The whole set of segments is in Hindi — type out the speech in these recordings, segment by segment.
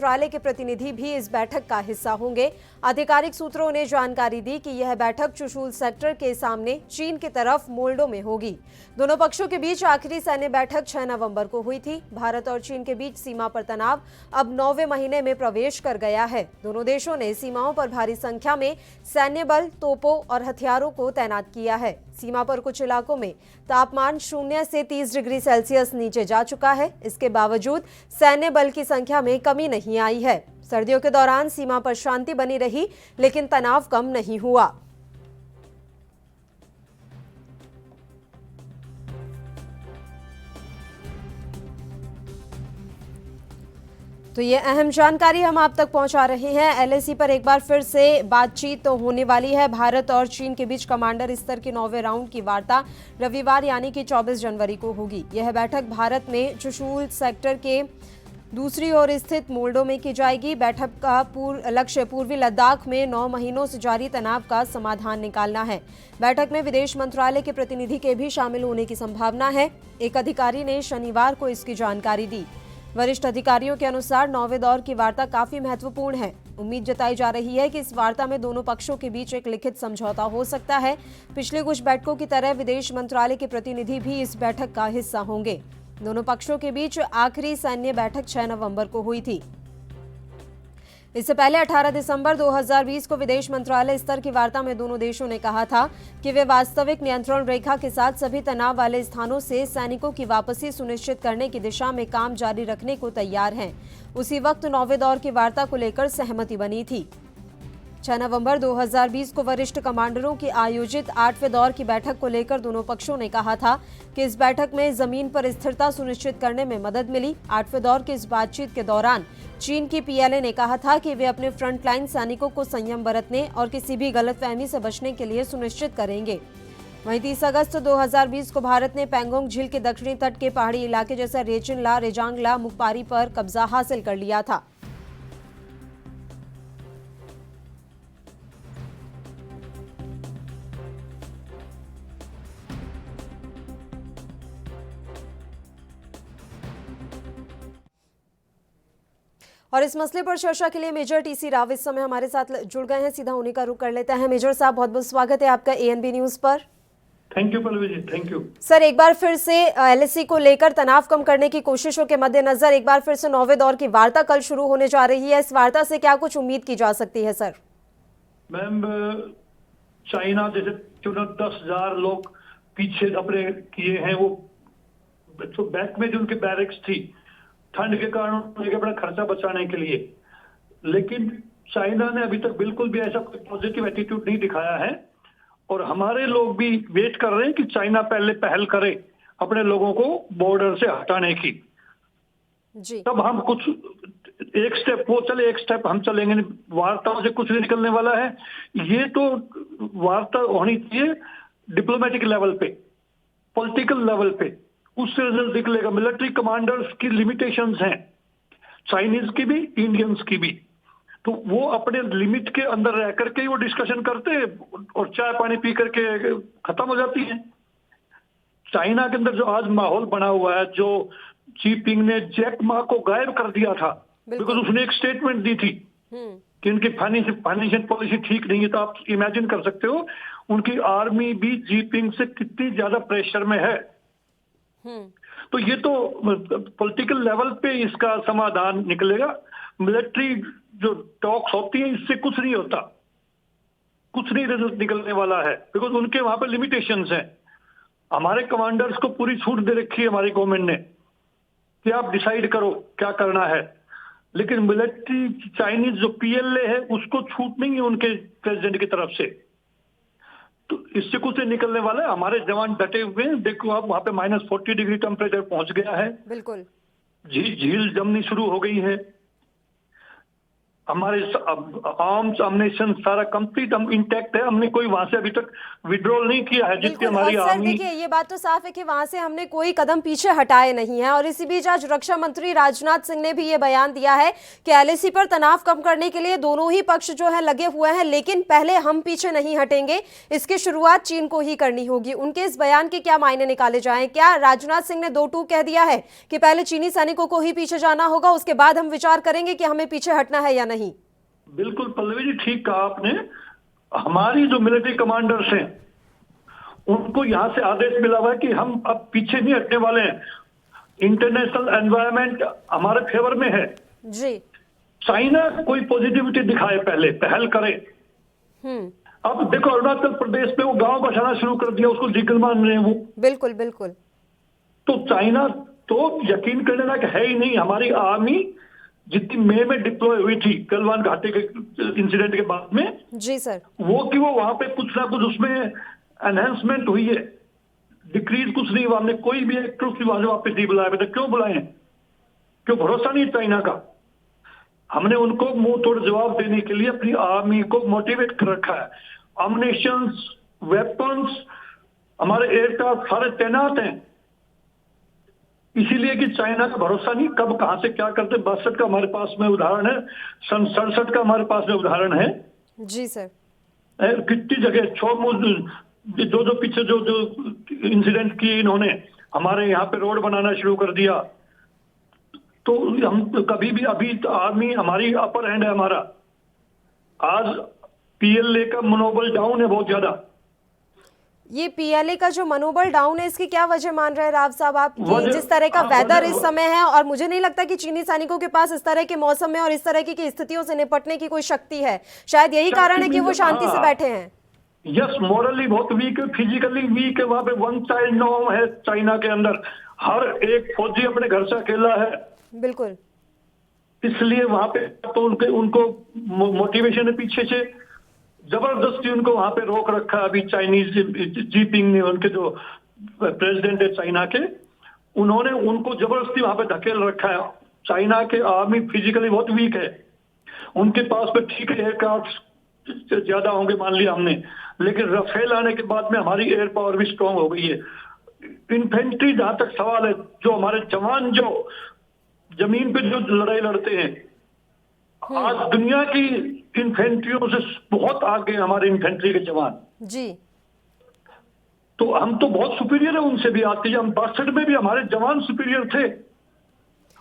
मंत्रालय के प्रतिनिधि भी इस बैठक का हिस्सा होंगे। आधिकारिक सूत्रों ने जानकारी दी कि यह बैठक चुशूल सेक्टर के सामने चीन की तरफ मोल्डो में होगी। दोनों पक्षों के बीच आखिरी सैन्य बैठक 6 नवंबर को हुई थी। भारत और चीन के बीच सीमा पर तनाव अब 9वें महीने में प्रवेश कर गया है। दोनों देशों ने सीमाओं पर भारी संख्या में सैन्य बल, तोपों और हथियारों को तैनात किया है। सीमा पर कुछ इलाकों में तापमान 0 से 30 डिग्री सेल्सियस नीचे जा चुका है। इसके बावजूद सैन्य बल की संख्या में कमी नहीं आई है। सर्दियों के दौरान सीमा पर शांति बनी रही, लेकिन तनाव कम नहीं हुआ। तो ये अहम जानकारी हम आप तक पहुंचा रहे हैं। एलएसी पर एक बार फिर से बातचीत तो होने वाली है। भारत और चीन के बीच कमांडर स्तर के 9वें राउंड की वार्ता रविवार यानी कि 24 जनवरी को होगी। यह बैठक भारत में चुशूल सेक्टर के दूसरी ओर स्थित मोल्डो में की जाएगी। बैठक का लक्ष्य पूर्वी लद्दाख में 9 महीनों से जारी तनाव का समाधान निकालना है। बैठक में विदेश मंत्रालय के प्रतिनिधि के भी शामिल होने की संभावना है। एक अधिकारी ने शनिवार को इसकी जानकारी दी। वरिष्ठ अधिकारियों के अनुसार 9वें दौर की वार्ता काफी महत्वपूर्ण है। उम्मीद जताई जा रही है कि इस वार्ता में दोनों पक्षों के बीच एक लिखित समझौता हो सकता है। पिछले कुछ बैठकों की तरह विदेश मंत्रालय के प्रतिनिधि भी इस बैठक का हिस्सा होंगे। दोनों पक्षों के बीच आखिरी सैन्य बैठक 6 नवंबर को हुई थी। इससे पहले 18 दिसंबर 2020 को विदेश मंत्रालय स्तर की वार्ता में दोनों देशों ने कहा था कि वे वास्तविक नियंत्रण रेखा के साथ सभी तनाव वाले स्थानों से सैनिकों की वापसी सुनिश्चित करने की दिशा में काम जारी रखने को तैयार हैं। उसी वक्त 9वें दौर की वार्ता को लेकर सहमति बनी थी। 6 नवंबर 2020 को वरिष्ठ कमांडरों की आयोजित 8वें दौर की बैठक को लेकर दोनों पक्षों ने कहा था कि इस बैठक में जमीन पर स्थिरता सुनिश्चित करने में मदद मिली। 8वें दौर की इस बातचीत के दौरान चीन की पीएलए ने कहा था कि वे अपने फ्रंटलाइन सैनिकों को संयम बरतने और किसी भी गलतफहमी से बचने के लिए सुनिश्चित करेंगे। वहीं 30 अगस्त 2020 को भारत ने पैंगोंग झील के दक्षिणी तट के पहाड़ी इलाके जैसा रेचिनला, रेजांगला, मुखपारी पर कब्जा हासिल कर लिया था। और इस मसले पर चर्चा के लिए मेजर टीसी राव इस समय हमारे साथ जुड़ गए हैं। सीधा उन्हीं का रुख कर लेते हैं। मेजर साहब, बहुत बहुत स्वागत है आपका एएनबी न्यूज पर। Thank you Pallavi ji, thank you. Sir, एक बार फिर से एलएसी को लेकर तनाव कम करने की कोशिशों के मद्देनजर एक बार फिर से 9वें दौर की वार्ता कल शुरू होने जा रही है। इस वार्ता से क्या कुछ उम्मीद की जा सकती है सर? मैम, चाइना जैसे 10,000 लोग पीछे अपने किए हैं, वो तो बैक में जो उनके बैरिक्स थी ठंड के कारण उनके अपना खर्चा बचाने के लिए, लेकिन चाइना ने अभी तक बिल्कुल भी ऐसा कोई पॉजिटिव एटीट्यूड नहीं दिखाया है। और हमारे लोग भी वेट कर रहे हैं कि चाइना पहले पहल करे अपने लोगों को बॉर्डर से हटाने की जी। तब हम कुछ एक स्टेप वो चले, एक स्टेप हम चलेंगे। वार्ताओं से कुछ नहीं निकलने वाला है। ये तो वार्ता होनी चाहिए डिप्लोमेटिक लेवल पे, पॉलिटिकल लेवल पे, उससे रिजल्ट निकलेगा। मिलिट्री कमांडर्स की लिमिटेशंस हैं, चाइनीज की भी, इंडियंस की भी, तो वो अपने लिमिट के अंदर रह करके वो डिस्कशन करते हैं और चाय पानी पी करके खत्म हो जाती है। चाइना के अंदर जो आज माहौल बना हुआ है, जो जीपिंग ने जैक मा को गायब कर दिया था, बिकॉज उसने एक स्टेटमेंट दी थी कि इनकी फाइनेंशियल पॉलिसी ठीक नहीं है। तो आप इमेजिन कर सकते हो उनकी आर्मी भी जीपिंग से कितनी ज्यादा प्रेशर में है। तो ये तो पॉलिटिकल लेवल पे इसका समाधान निकलेगा। मिलिट्री जो टॉक्स होती है इससे कुछ नहीं होता, कुछ नहीं रिजल्ट निकलने वाला है, बिकॉज उनके वहां पे लिमिटेशंस हैं। हमारे कमांडर्स को पूरी छूट दे रखी है हमारी गवर्नमेंट ने कि आप डिसाइड करो क्या करना है, लेकिन मिलिट्री चाइनीज जो पीएलए है उसको छूट नहीं है उनके प्रेसिडेंट की तरफ से। तो इससे कुछ नहीं निकलने वाला है। हमारे जवान डटे हुए हैं। देखो आप वहां पे -40 डिग्री टेम्परेचर पहुंच गया है। बिल्कुल। झील जमनी शुरू हो गई है। हमारे आर्म्स अम्युनिशन सारा कंप्लीट हम इंटैक्ट है, हमने कोई वहां से अभी तक विड्रॉल नहीं किया है। जितनी बिल्कुल। हमारी और सर आर्मी, देखिए, ये बात तो साफ है कि वहां से हमने कोई कदम पीछे हटाए नहीं है। और इसी बीच आज रक्षा मंत्री राजनाथ सिंह ने भी ये बयान दिया है कि एलएसी पर तनाव कम करने के लिए दोनों ही पक्ष जो है लगे हुए हैं, लेकिन पहले हम पीछे नहीं हटेंगे, इसकी शुरुआत चीन को ही करनी होगी। उनके इस बयान के क्या मायने निकाले जाएं? क्या राजनाथ सिंह ने दो टूक कह दिया है कि पहले चीनी सैनिकों को ही पीछे जाना होगा, उसके बाद हम विचार करेंगे कि हमें पीछे हटना है या नहीं? बिल्कुल पल्लवी जी, ठीक कहा आपने। हमारी जो मिलिट्री कमांडर्स हैं उनको यहां से आदेश मिला हुआ है कि हम अब पीछे नहीं हटने वाले हैं। इंटरनेशनल एनवायरनमेंट हमारे फेवर में है। जी। चाइना कोई पॉजिटिविटी दिखाए, पहले पहल करे। अब देखो अरुणाचल प्रदेश में वो गांव बसाना शुरू कर दिया, उसको जिक्र मान रहे हैं वो। बिल्कुल बिल्कुल। तो चाइना तो यकीन करने लायक है ही नहीं। हमारी आर्मी जितनी मई में डिप्लॉय हुई थी गलवान घाटी के इंसिडेंट के बाद में, जी सर। वो वहां पे कुछ ना कुछ उसमें एनहेंसमेंट हुई है, डिक्रीज कुछ नहीं हुआ। हमने कोई भी एक ट्रूप वहां से वापस नहीं बुलाया। बेटा क्यों बुलाए हैं? क्यों? भरोसा नहीं चाइना का। हमने उनको मुंह तोड़ जवाब देने के लिए अपनी आर्मी को मोटिवेट कर रखा है। अम्युनिशंस, वेपन्स, हमारे एयरक्राफ्ट सारे तैनात हैं, इसीलिए कि चाइना का भरोसा नहीं, कब कहां से क्या करते। 62 का हमारे पास में उदाहरण है, सन 67 का हमारे पास में उदाहरण है। जी सर। कितनी जगह जो पीछे जो इंसिडेंट किए इन्होंने, हमारे यहाँ पे रोड बनाना शुरू कर दिया। तो हम कभी भी, अभी आर्मी हमारी अपर हैंड है हमारा। आज पीएलए का मनोबल डाउन है बहुत ज्यादा। ये पीएलए का जो मनोबल डाउन है, इसकी क्या वजह मान रहे हैं राव साहब आप? कि जिस तरह का वेदर इस समय है, और मुझे नहीं लगता कि चीनी सैनिकों के पास इस तरह के मौसम में और इस तरह की स्थितियों से निपटने की कोई शक्ति है। शायद यही कारण है कि वो शांति से बैठे हैं। यस, मॉरली बहुत वीक है, फिजिकली वीक है। वहां पे वन चाइल्ड नॉर्म है चाइना के अंदर। हर एक फौजी अपने घर से अकेला है। बिल्कुल। इसलिए वहां पे तो उनको मोटिवेशन है पीछे से, जबरदस्ती उनको वहां पे रोक रखा है। अभी चाइनीज जीपिंग ने, उनके जो प्रेसिडेंट है चाइना के, उन्होंने उनको जबरदस्ती वहां पे धकेल रखा है। चाइना के आर्मी फिजिकली बहुत वीक है। उनके पास में ठीक है एयरक्राफ्ट ज्यादा होंगे मान लिया हमने, लेकिन राफेल आने के बाद में हमारी एयर पावर भी स्ट्रांग हो गई है। इन्फेंट्री जहां तक सवाल है, जो हमारे जवान जो जमीन पे जो लड़ाई लड़ते हैं, आज दुनिया की इन्फेंट्रियों से बहुत आगे हमारे इन्फेंट्री के जवान जी। तो हम तो बहुत सुपीरियर है उनसे भी। आते हम 62 में भी हमारे जवान सुपीरियर थे।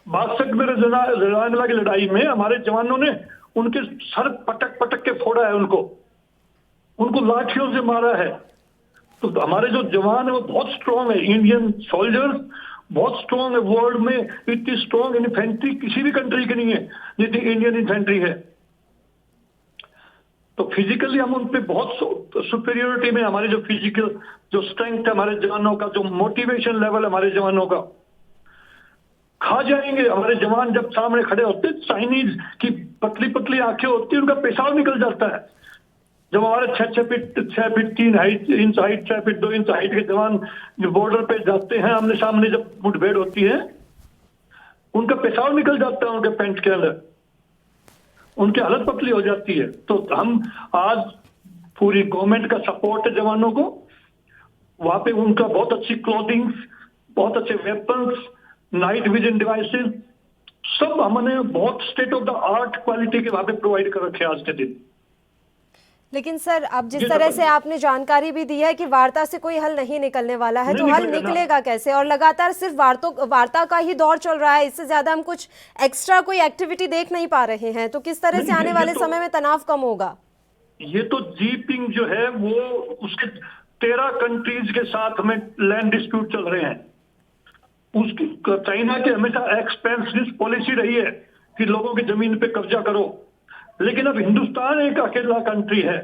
62 में रजवानला की लड़ाई में हमारे जवानों ने उनके सर पटक पटक के फोड़ा है, उनको लाठियों से मारा है। तो हमारे जो जवान है वो बहुत स्ट्रांग है। इंडियन सोल्जर्स बहुत स्ट्रांग है। वर्ल्ड में इतनी स्ट्रांग इन्फेंट्री किसी भी कंट्री की नहीं है जितनी इंडियन इन्फेंट्री है। तो फिजिकली हम उन पे बहुत सुपीरियोरिटी में, हमारी जो फिजिकल जो स्ट्रेंथ है हमारे जवानों का, जो मोटिवेशन लेवल है हमारे जवानों का, खा जाएंगे हमारे जवान। जब सामने खड़े होते, चाइनीज की पतली पतली आंखें होती है, उनका पेशाब निकल जाता है। जब हमारे 6 feet 3 inch height, 6 feet 2 inch height के जवान जो बॉर्डर पे जाते हैं, आमने सामने जब मुठभेड़ होती है, उनका पेशाब निकल जाता है उनके पैंट के अंदर, उनकी हालत पतली हो जाती है। तो हम आज पूरी गवर्नमेंट का सपोर्ट है जवानों को। वहां पे उनका बहुत अच्छी क्लोथिंग, बहुत अच्छे वेपन्स, नाइट विजन डिवाइसेस, सब हमने बहुत state of the art quality के वहां पे प्रोवाइड कर रखे आज के दिन। लेकिन सर, अब जिस तरह से आपने जानकारी भी दी है कि वार्ता से कोई हल नहीं निकलने वाला है, तो हल निकलेगा कैसे? और लगातार सिर्फ वार्ता का ही दौर चल रहा है, इससे ज्यादा हम कुछ एक्स्ट्रा कोई एक्टिविटी देख नहीं पा रहे हैं। तो किस तरह से आने वाले समय में तनाव कम होगा? ये तो जीपिंग जो है वो उसके 13 कंट्रीज के साथ में लैंड डिस्प्यूट चल रहे हैं। उसकी चाइना की हमेशा एक्सपेंसिव पॉलिसी रही है कि लोगों की जमीन पे कब्जा करो, लेकिन अब हिंदुस्तान एक अकेला कंट्री है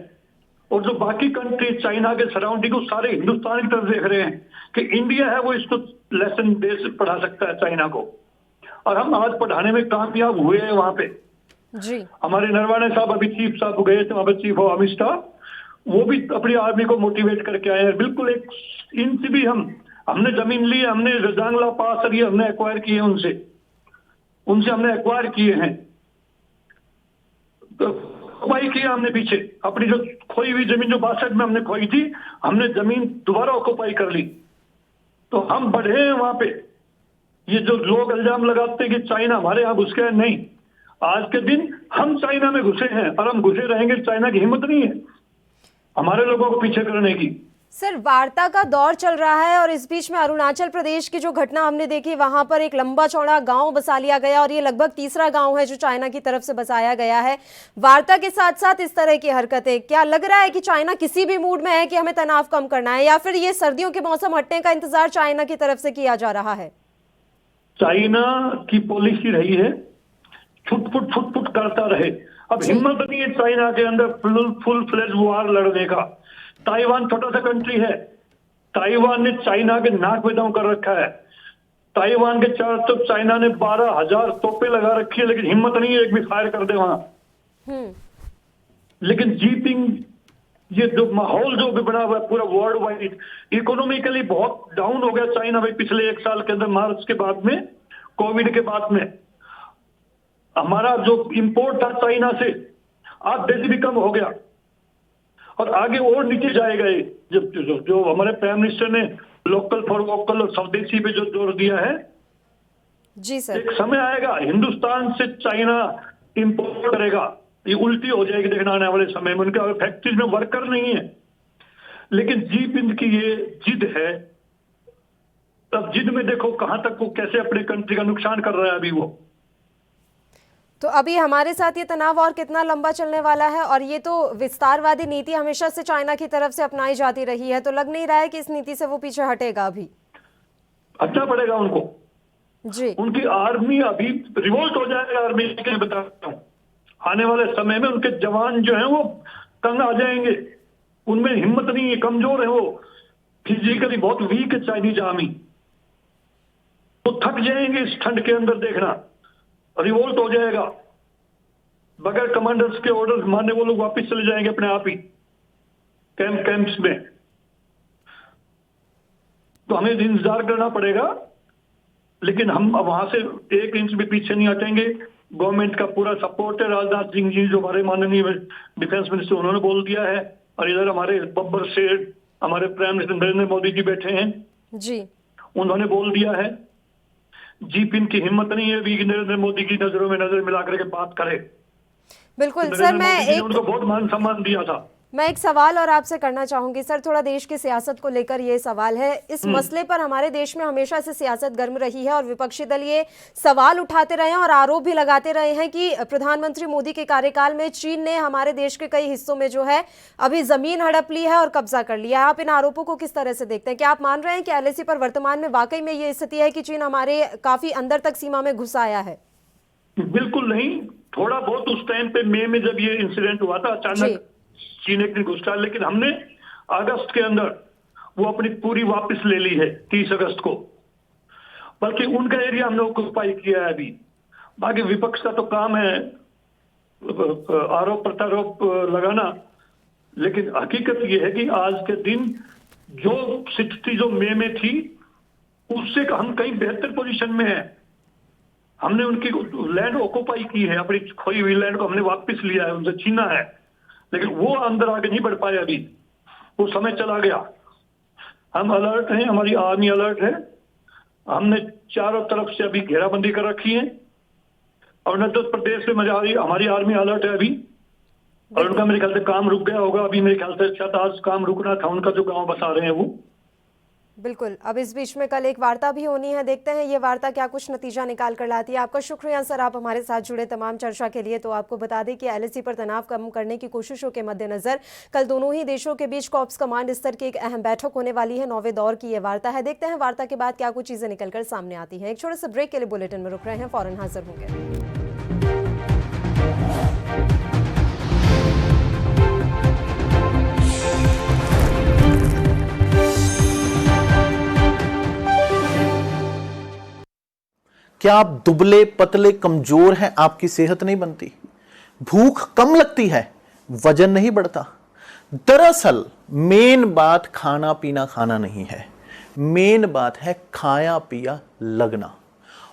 और जो बाकी कंट्री चाइना के सराउंडिंग को सारे हिंदुस्तान की तरफ देख रहे हैं कि इंडिया है वो इसको लेसन पढ़ा सकता है चाइना को। और हम आज पढ़ाने में कामयाब हुए हैं वहां पे जी। हमारे नरवाने साहब अभी चीफ साहब गए थे वहां पे, चीफ ऑफ आर्मी स्टाफ, वो भी अपनी आर्मी को मोटिवेट करके आए हैं। बिल्कुल एक इंच भी हमने जमीन ली है, हमने रजांगला पास हमने एक्वायर किए उनसे हमने एक्वायर किए हैं। ऑक्युपाई किया हमने पीछे, अपनी जो खोई हुई जमीन जो 62 में हमने खोई थी, हमने जमीन दोबारा ऑक्युपाई कर ली। तो हम बढ़े हैं वहां पे। ये जो लोग इल्जाम लगाते हैं कि चाइना हमारे यहाँ घुस गया, नहीं, आज के दिन हम चाइना में घुसे हैं और हम घुसे रहेंगे। चाइना की हिम्मत नहीं है हमारे लोगों को पीछे करने की। सर, वार्ता का दौर चल रहा है और इस बीच में अरुणाचल प्रदेश की जो घटना हमने देखी, वहां पर एक लंबा चौड़ा गांव बसा लिया गया और ये लगभग तीसरा गांव है जो चाइना की तरफ से बसाया गया है। वार्ता के साथ साथ इस तरह की हरकतें, क्या लग रहा है कि चाइना किसी भी मूड में है कि हमें तनाव कम करना है, या फिर ये सर्दियों के मौसम हटने का इंतजार चाइना की तरफ से किया जा रहा है? चाइना की पॉलिसी रही है छुट करता रहे। अब हिम्मत नहीं है चाइना के अंदर फुल फ्लेज वॉर लड़ने का। ताइवान छोटा सा कंट्री है, ताइवान ने चाइना के नाक पे दम कर रखा है। ताइवान के चारों तरफ चाइना ने 12,000 तोपें लगा रखी है, लेकिन हिम्मत नहीं है एक भी फायर कर दे वहां। लेकिन जीपिंग, ये जो माहौल जो भी बना हुआ है पूरा वर्ल्ड वाइड, इकोनॉमिकली बहुत डाउन हो गया चाइना भाई पिछले 1 साल के अंदर, मार्च के बाद में, कोविड के बाद में। हमारा जो इंपोर्ट था चाइना से आधे भी कम हो गया और आगे और नीचे जाएगा ये। जो हमारे प्राइम मिनिस्टर ने लोकल फॉर वोकल और स्वदेशी पे जो जोर दिया है, जी सर, एक समय आएगा हिंदुस्तान से चाइना इंपोर्ट करेगा, ये उल्टी हो जाएगी देखना आने वाले समय में। उनके फैक्ट्रीज में वर्कर नहीं है, लेकिन जीपिंग की ये जिद है। तब जिद में देखो कहां तक वो कैसे अपने कंट्री का नुकसान कर रहा है अभी वो। तो अभी हमारे साथ ये तनाव और कितना लंबा चलने वाला है? और ये तो विस्तारवादी नीति हमेशा से चाइना की तरफ से अपनाई जाती रही है, तो लग नहीं रहा है कि इस नीति से वो पीछे हटेगा अभी? हटना पड़ेगा उनको जी। उनकी आर्मी अभी रिवोल्ट हो जाएगा आर्मी के, बताता हूँ आने वाले समय में उनके जवान जो हैं वो तंग आ जाएंगे, उनमें हिम्मत नहीं है, कमजोर है वो, फिजिकली बहुत वीक है चाइनीज आर्मी। तो थक जाएंगे इस ठंड के अंदर, देखना रिवोल्ट हो जाएगा। बगैर कमांडर्स के ऑर्डर माने वो लोग वापस चले जाएंगे अपने आप ही कैंप्स में। तो हमें इंतजार करना पड़ेगा, लेकिन हम वहां से 1 इंच भी पीछे नहीं हटेंगे। गवर्नमेंट का पूरा सपोर्ट है। राजनाथ सिंह जी जो हमारे माननीय डिफेंस मिनिस्टर, उन्होंने बोल दिया है, और इधर हमारे बब्बर शेठ, हमारे प्राइम मिनिस्टर नरेंद्र मोदी जी बैठे हैं जी, उन्होंने बोल दिया है। जीपिन की हिम्मत नहीं है अभी नरेंद्र मोदी की नजरों में नजर मिला करके बात करे। बिल्कुल सर, उनको बहुत मान सम्मान दिया था। मैं एक सवाल और आपसे करना चाहूंगी सर, थोड़ा देश की सियासत को लेकर ये सवाल है। इस मसले पर हमारे देश में हमेशा से सियासत गर्म रही है और विपक्षी दल ये सवाल उठाते रहे हैं और आरोप भी लगाते रहे हैं कि प्रधानमंत्री मोदी के कार्यकाल में चीन ने हमारे देश के कई हिस्सों में जो है अभी जमीन हड़प ली है और कब्जा कर लिया है। आप इन आरोपों को किस तरह से देखते हैं? क्या आप मान रहे हैं कि एलएसी पर वर्तमान में वाकई में ये स्थिति है कि चीन हमारे काफी अंदर तक सीमा में घुस आया है? बिल्कुल नहीं, थोड़ा बहुत उस टाइम पे मई में जब ये इंसिडेंट हुआ था अचानक चीन एक दिन घुसा, लेकिन हमने अगस्त के अंदर वो अपनी पूरी वापस ले ली है 30 अगस्त को। बल्कि उनका एरिया हमने ऑक्युपाई किया है अभी। बाकी विपक्ष का तो काम है आरोप प्रत्यारोप लगाना, लेकिन हकीकत ये है कि आज के दिन जो स्थिति जो मई में थी उससे हम कहीं बेहतर पोजीशन में है। हमने उनकी लैंड ऑक्युपाई की है, अपनी खोई हुई लैंड को हमने वापस लिया है, उनसे छीना है, लेकिन वो अंदर आगे नहीं बढ़ पाए अभी, वो समय चला गया। हम अलर्ट हैं, हमारी आर्मी अलर्ट है। हमने चारों तरफ से अभी घेराबंदी कर रखी है। अरुणाचल प्रदेश में हमारी आर्मी अलर्ट है अभी, और उनका मेरे ख्याल से काम रुक गया होगा अभी। मेरे ख्याल से शायद आज काम रुकना था उनका, जो गांव बसा रहे हैं वो। बिल्कुल। अब इस बीच में कल एक वार्ता भी होनी है, देखते हैं ये वार्ता क्या कुछ नतीजा निकाल कर लाती है। आपका शुक्रिया सर, आप हमारे साथ जुड़े तमाम चर्चा के लिए। तो आपको बता दें कि एलएसी पर तनाव कम करने की कोशिशों के मद्देनजर कल दोनों ही देशों के बीच कॉर्प्स कमांड स्तर की एक अहम बैठक होने वाली है। 9वें दौर की ये वार्ता है। देखते हैं वार्ता के बाद क्या कुछ चीजें निकलकर सामने आती है। एक छोटे से ब्रेक के लिए बुलेटिन में रुक रहे हैं, फौरन हाजिर होंगे। क्या आप दुबले पतले कमजोर हैं? आपकी सेहत नहीं बनती, भूख कम लगती है, वजन नहीं बढ़ता? दरअसल मेन बात खाना पीना खाना नहीं है, मेन बात है खाया पिया लगना।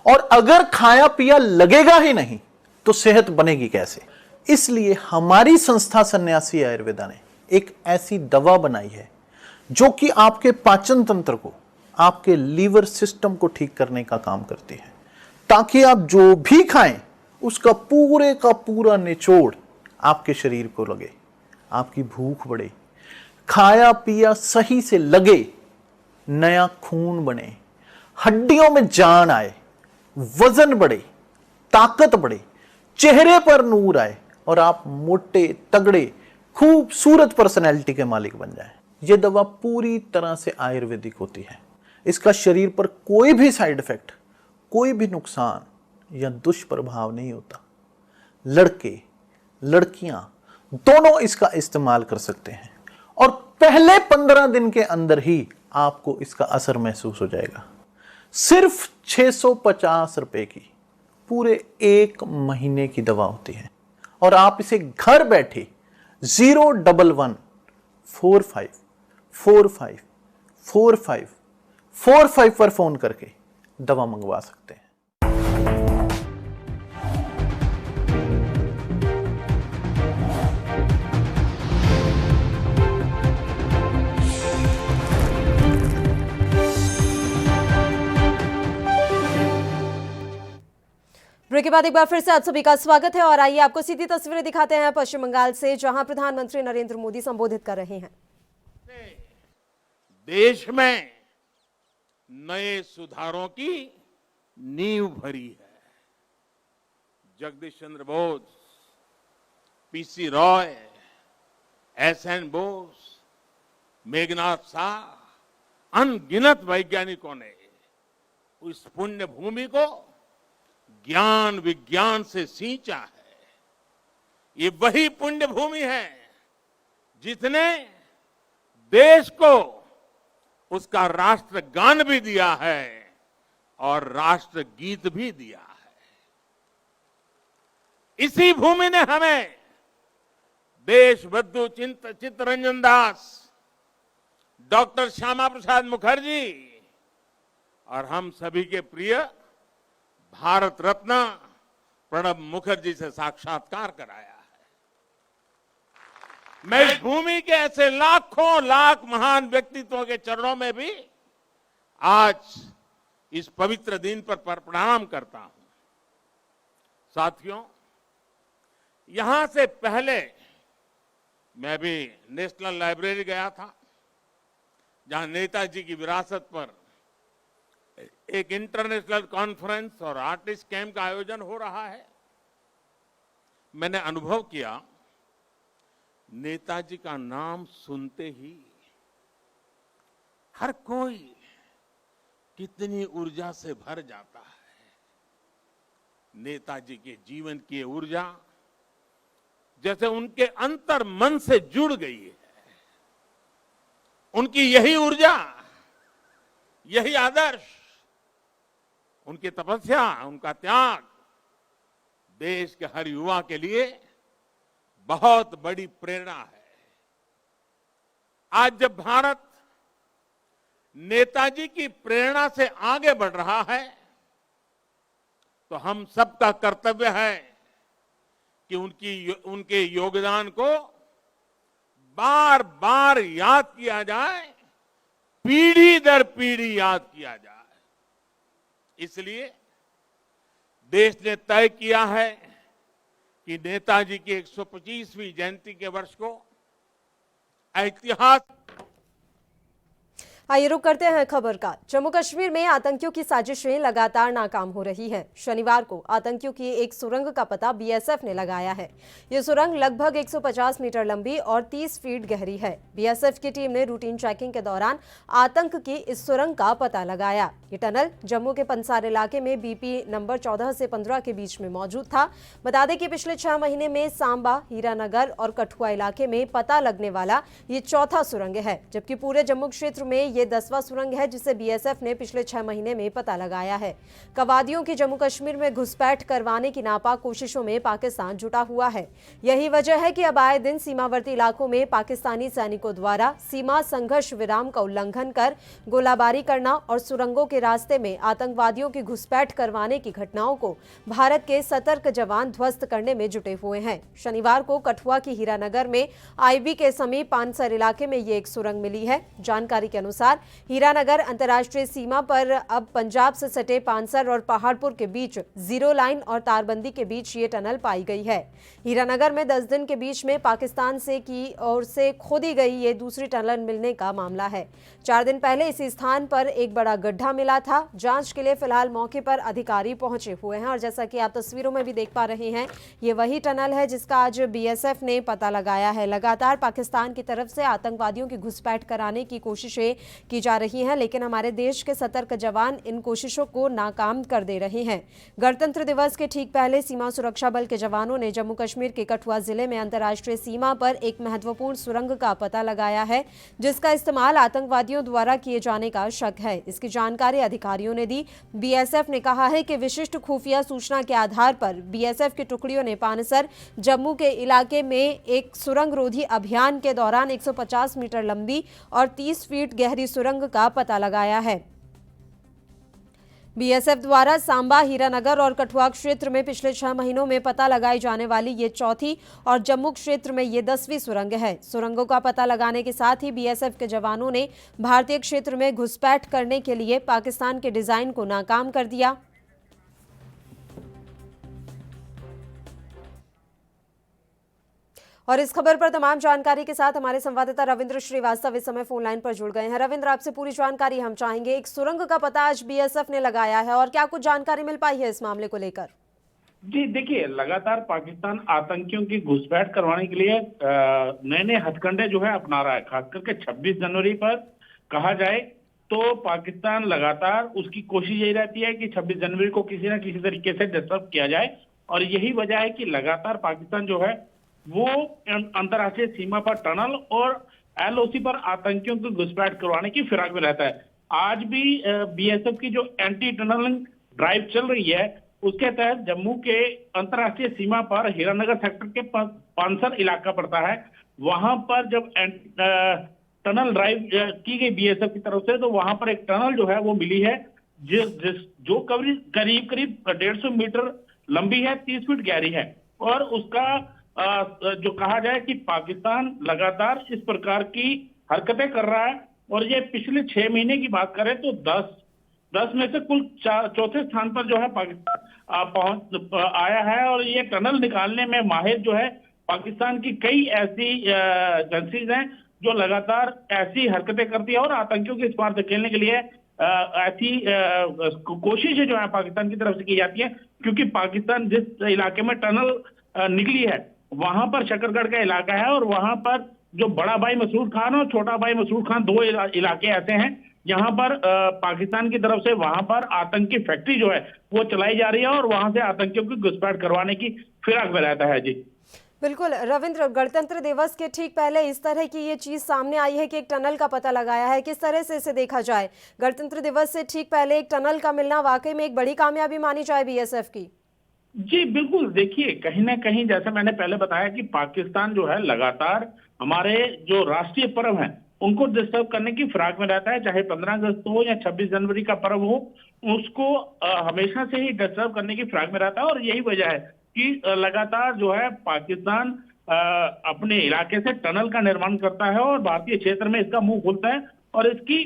और अगर खाया पिया लगेगा ही नहीं तो सेहत बनेगी कैसे? इसलिए हमारी संस्था सन्यासी आयुर्वेदा ने एक ऐसी दवा बनाई है जो कि आपके पाचन तंत्र को, आपके लीवर सिस्टम को ठीक करने का काम करती है, ताकि आप जो भी खाएं उसका पूरे का पूरा निचोड़ आपके शरीर को लगे, आपकी भूख बढ़े, खाया पिया सही से लगे, नया खून बने, हड्डियों में जान आए, वजन बढ़े, ताकत बढ़े, चेहरे पर नूर आए और आप मोटे तगड़े खूबसूरत पर्सनैलिटी के मालिक बन जाएं। यह दवा पूरी तरह से आयुर्वेदिक होती है। इसका शरीर पर कोई भी साइड इफेक्ट, कोई भी नुकसान या दुष्प्रभाव नहीं होता। लड़के लड़कियां दोनों इसका इस्तेमाल कर सकते हैं और पहले 15 दिन के अंदर ही आपको इसका असर महसूस हो जाएगा। सिर्फ 650 रुपए की पूरे 1 महीने की दवा होती है और आप इसे घर बैठे 01145454545 पर फोन करके दवा मंगवा सकते हैं। ब्रेक के बाद एक बार फिर से आप सभी का स्वागत है और आइए आपको सीधी तस्वीरें दिखाते हैं पश्चिम बंगाल से, जहां प्रधानमंत्री नरेंद्र मोदी संबोधित कर रहे हैं। देश में नए सुधारों की नींव भरी है। जगदीश चंद्र बोस, पीसी रॉय, एसएन बोस, मेघनाथ शाह, अनगिनत वैज्ञानिकों ने उस पुण्य भूमि को ज्ञान विज्ञान से सींचा है। ये वही पुण्य भूमि है जिसने देश को उसका राष्ट्रगान भी दिया है और राष्ट्रगीत भी दिया है। इसी भूमि ने हमें देशबंधु चित्तरंजन दास, डॉक्टर श्यामा प्रसाद मुखर्जी और हम सभी के प्रिय भारत रत्न प्रणब मुखर्जी से साक्षात्कार कराया है। मैं इस भूमि के ऐसे लाखों लाख महान व्यक्तित्वों के चरणों में भी आज इस पवित्र दिन पर प्रणाम करता हूं। साथियों, यहां से पहले मैं भी नेशनल लाइब्रेरी गया था, जहां नेताजी की विरासत पर एक इंटरनेशनल कॉन्फ्रेंस और आर्टिस्ट कैंप का आयोजन हो रहा है। मैंने अनुभव किया, नेताजी का नाम सुनते ही हर कोई कितनी ऊर्जा से भर जाता है। नेताजी के जीवन की ऊर्जा जैसे उनके अंतर मन से जुड़ गई है। उनकी यही ऊर्जा, यही आदर्श, उनकी तपस्या, उनका त्याग देश के हर युवा के लिए बहुत बड़ी प्रेरणा है। आज जब भारत नेताजी की प्रेरणा से आगे बढ़ रहा है, तो हम सबका कर्तव्य है कि उनके योगदान को बार बार याद किया जाए, पीढ़ी दर पीढ़ी याद किया जाए। इसलिए देश ने तय किया है कि नेताजी की 125वीं जयंती के वर्ष को ऐतिहासिक। आइए रुक करते हैं खबर का। जम्मू कश्मीर में आतंकियों की साजिशें लगातार नाकाम हो रही हैं। शनिवार को आतंकियों की एक सुरंग का पता बीएसएफ ने लगाया है। ये सुरंग लगभग 150 मीटर लंबी और 30 फीट गहरी है। बीएसएफ की टीम ने रूटीन चेकिंग के दौरान आतंक की इस सुरंग का पता लगाया। ये टनल जम्मू के पंसार इलाके में बीपी नंबर 14 से 15 के बीच में मौजूद था। बता दें कि पिछले 6 महीने में सांबा, हीरानगर और कठुआ इलाके में पता लगने वाला ये चौथा सुरंग है, जबकि पूरे जम्मू क्षेत्र में ये ये 10वां सुरंग है जिसे बीएसएफ ने पिछले 6 महीने में पता लगाया है। कवादियों की जम्मू कश्मीर में घुसपैठ करवाने की नापाक कोशिशों में पाकिस्तान जुटा हुआ है। यही वजह है कि अब आए दिन सीमावर्ती इलाकों में पाकिस्तानी सैनिकों द्वारा सीमा संघर्ष विराम का उल्लंघन कर गोलाबारी करना और सुरंगों के रास्ते में आतंकवादियों की घुसपैठ करवाने की घटनाओं को भारत के सतर्क जवान ध्वस्त करने में जुटे हुए हैं। शनिवार को कठुआ की हीरानगर में आईबी के समीप पानसर इलाके में ये एक सुरंग मिली है। जानकारी के अनुसार हीरानगर अंतर्राष्ट्रीय सीमा पर अब पंजाब से सटे पानसर और पहाड़पुर के बीच जीरो लाइन और तारबंदी के बीच ये टनल पाई गई है। हीरानगर में 10 दिन के बीच में पाकिस्तान से की ओर से खोदी गई ये दूसरी टनल मिलने का मामला है। 4 दिन पहले इसी स्थान पर एक बड़ा गड्ढा मिला था। जांच के लिए फिलहाल मौके पर अधिकारी पहुंचे हुए हैं और जैसा कि आप तस्वीरों में भी देख पा रहे हैं, ये वही टनल है जिसका आज बीएसएफ ने पता लगाया है। लगातार पाकिस्तान की तरफ से आतंकवादियों की घुसपैठ कराने की कोशिशें की जा रही हैं, लेकिन हमारे देश के सतर्क जवान इन कोशिशों को नाकाम कर दे रहे हैं। गणतंत्र दिवस के ठीक पहले सीमा सुरक्षा बल के जवानों ने जम्मू कश्मीर के कठुआ जिले में अंतर्राष्ट्रीय सीमा पर एक महत्वपूर्ण सुरंग का पता लगाया है जिसका इस्तेमाल आतंकवादियों द्वारा किए जाने का शक है। इसकी जानकारी अधिकारियों ने दी। बीएसएफ ने कहा है कि विशिष्ट खुफिया सूचना के आधार पर बीएसएफ की टुकड़ियों ने पानसर जम्मू के इलाके में एक सुरंग रोधी अभियान के दौरान 150 मीटर लंबी और 30 फीट गहरी सुरंग का पता लगाया है। बीएसएफ द्वारा सांबा, हीरानगर और कठुआ क्षेत्र में पिछले 6 महीनों में पता लगाई जाने वाली ये चौथी और जम्मू क्षेत्र में ये 10वीं सुरंग है। सुरंगों का पता लगाने के साथ ही बीएसएफ के जवानों ने भारतीय क्षेत्र में घुसपैठ करने के लिए पाकिस्तान के डिजाइन को नाकाम कर दिया। और इस खबर पर तमाम जानकारी के साथ हमारे संवाददाता रविंद्र श्रीवास्तव इस समय फोन लाइन पर जुड़ गए हैं। रविंद्र, आपसे पूरी जानकारी हम चाहेंगे। एक सुरंग का पता आज बीएसएफ ने लगाया है और क्या कुछ जानकारी मिल पाई है इस मामले को लेकर? जी देखिए, लगातार पाकिस्तान आतंकियों की घुसपैठ करवाने के लिए नए नए हथकंडे जो है अपना रहा है। खास करके 26 जनवरी पर कहा जाए तो पाकिस्तान लगातार उसकी कोशिश यही रहती है कि 26 जनवरी को किसी न किसी तरीके से डिस्टर्ब किया जाए और यही वजह है कि लगातार पाकिस्तान जो है वो अंतर्राष्ट्रीय सीमा पर टनल और एलओसी पर आतंकियों को घुसपैठ करवाने की फिराक में रहता है। आज भी बीएसएफ की जो एंटी टनलिंग ड्राइव चल रही है उसके तहत जम्मू के अंतर्राष्ट्रीय सीमा पर हीरानगर सेक्टर के पानसर इलाका पड़ता है। वहां पर जब टनल ड्राइव की गई बीएसएफ की तरफ से तो वहां पर एक टनल जो है वो मिली है जो करीब 150 मीटर लंबी है, 30 फीट गहरी है और उसका जो कहा जाए कि पाकिस्तान लगातार इस प्रकार की हरकतें कर रहा है और ये पिछले 6 महीने की बात करें तो 10 में से कुल चौथे स्थान पर जो है पाकिस्तान पहुंच आया है और ये टनल निकालने में माहिर जो है पाकिस्तान की कई ऐसी एजेंसीज हैं जो लगातार ऐसी हरकतें करती है और आतंकियों के इस पार धकेलने के लिए ऐसी कोशिशें जो है पाकिस्तान की तरफ से की जाती है। क्योंकि पाकिस्तान जिस इलाके में टनल निकली है वहां पर शकरगढ़ का इलाका है और वहां पर जो बड़ा भाई मसूद खान और छोटा भाई मसूद खान 2 इलाके ऐसे हैं यहाँ पर पाकिस्तान की तरफ से वहां पर आतंकी फैक्ट्री जो है वो चलाई जा रही है और वहां से आतंकियों की घुसपैठ करवाने की फिराक में रहता है। जी बिल्कुल रविंद्र, गणतंत्र दिवस के ठीक पहले इस तरह की ये चीज सामने आई है कि एक टनल का पता लगाया है। किस तरह से इसे देखा जाए? गणतंत्र दिवस से ठीक पहले एक टनल का मिलना वाकई में एक बड़ी कामयाबी मानी जाए बीएसएफ की? जी बिल्कुल, देखिए कहीं ना कहीं जैसे मैंने पहले बताया कि पाकिस्तान जो है लगातार हमारे जो राष्ट्रीय पर्व हैं उनको डिस्टर्ब करने की फिराक में रहता है। चाहे 15 अगस्त हो या 26 जनवरी का पर्व हो, उसको हमेशा से ही डिस्टर्ब करने की फिराक में रहता है और यही वजह है कि लगातार जो है पाकिस्तान अपने इलाके से टनल का निर्माण करता है और भारतीय क्षेत्र में इसका मुंह खोलता है और इसकी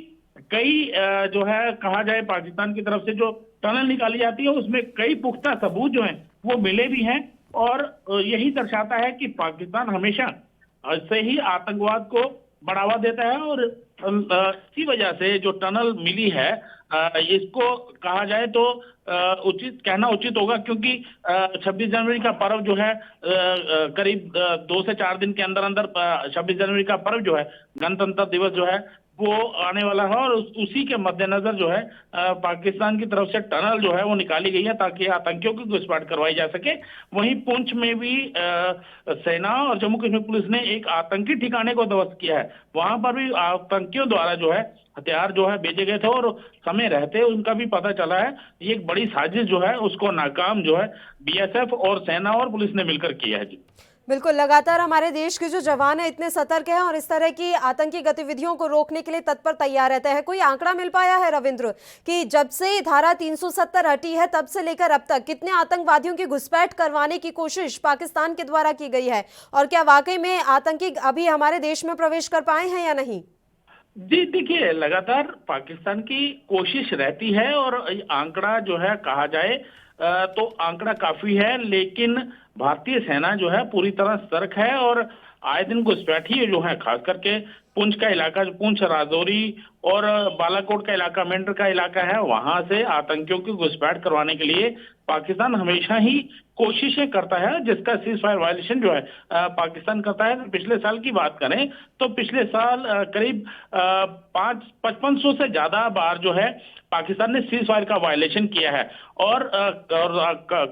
कई जो है कहा जाए पाकिस्तान की तरफ से जो टनल निकाली जाती है उसमें कई पुख्ता सबूत जो हैं वो मिले भी हैं और यही दर्शाता है कि पाकिस्तान हमेशा से ही आतंकवाद को बढ़ावा देता है और इसी वजह से जो टनल मिली है इसको कहा जाए तो कहना उचित होगा क्योंकि 26 जनवरी का पर्व जो है करीब 2 से 4 दिन के अंदर 26 जनवरी का पर्व जो है गणतंत्र दिवस जो है वो आने वाला है और उसी के मद्देनजर जो है पाकिस्तान की तरफ से टनल जो है वो निकाली गई है ताकि आतंकियों की घुसपैठ करवाई जा सके। वहीं पुंछ में भी सेना और जम्मू कश्मीर पुलिस ने एक आतंकी ठिकाने को ध्वस्त किया है। वहां पर भी आतंकियों द्वारा जो है हथियार जो है भेजे गए थे और समय रहते उनका भी पता चला है। ये एक बड़ी साजिश जो है उसको नाकाम जो है बीएसएफ और सेना और पुलिस ने मिलकर किया है। जी बिल्कुल, लगातार हमारे देश के जो जवान है इतने सतर्क हैं और इस तरह की आतंकी गतिविधियों को रोकने के लिए तत्पर तैयार रहते हैं। कोई आंकड़ा मिल पाया है रविंद्र कि जब से धारा 370 हटी है तब से लेकर अब तक कितने आतंकवादियों की घुसपैठ करवाने की कोशिश पाकिस्तान के द्वारा की गई है, और क्या वाकई में आतंकी अभी हमारे देश में प्रवेश कर पाए हैं या नहीं? जी देखिए, लगातार पाकिस्तान की कोशिश रहती है और आंकड़ा जो है कहा जाए तो आंकड़ा काफी है, लेकिन भारतीय सेना जो है पूरी तरह सतर्क है और आए दिन घुसपैठी जो है खास करके पुंछ का इलाका, पुंछ राजौरी और बालाकोट का इलाका, मेंढर का इलाका है, वहां से आतंकियों की घुसपैठ करवाने के लिए पाकिस्तान हमेशा ही कोशिशें करता है, जिसका सीज फायर वायलेशन जो है पाकिस्तान करता है। पिछले साल की बात करें तो पिछले साल करीब 5500 से ज्यादा बार जो है पाकिस्तान ने सीज फायर का वायलेशन किया है और